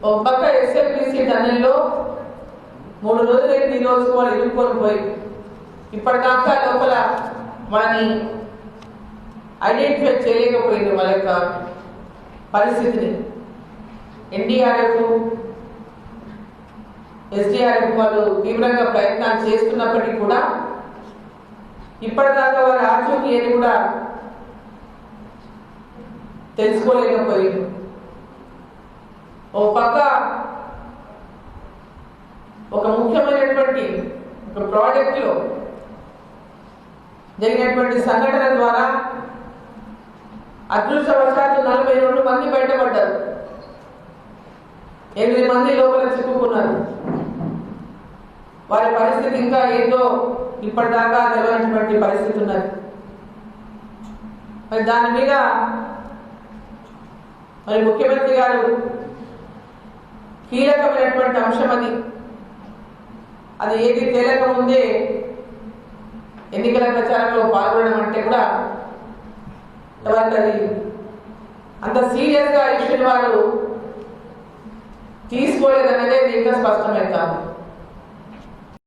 ఒక పక్క ఎస్ఎల్బిసి టన్నెల్లో 3 రోజులైంది, ఈ రోజు వాళ్ళు ఇరుక్కొని పోయి ఇప్పటిదాకా లోపల మనని ఐడెంటిఫై చేయలేకపోయింది వాళ్ళ యొక్క పరిస్థితిని. ఎన్డీఆర్ఎఫ్, ఎస్డీఆర్ఎఫ్ వాళ్ళు తీవ్రంగా ప్రయత్నాలు చేస్తున్నప్పటికీ కూడా ఇప్పటిదాకా వారి ఆచూకీ ఏది కూడా తెలుసుకోలేకపోయింది. ఓ పక్క ఒక ముఖ్యమైనటువంటి ఒక ప్రాజెక్టులో జరిగినటువంటి సంఘటన ద్వారా అదృష్టవశాత్తు 42 మంది బయటపడ్డారు, 8 మంది లోపల చిక్కుకున్నారు. వారి పరిస్థితి ఇంకా ఏందో ఇప్పటిదాకా తెలియనటువంటి పరిస్థితి ఉన్నది. మరి దాని మీద మరి ముఖ్యమంత్రి గారు కీలకమైనటువంటి అంశం అది ఏది తేలక ముందే ఎన్నికల ప్రచారంలో పాల్గొనడం అంటే కూడా ఎవరికి అది అంత సీరియస్గా ఇష్యూని వారు తీసుకోలేదన్నదే ఇంకా స్పష్టమవుతాము.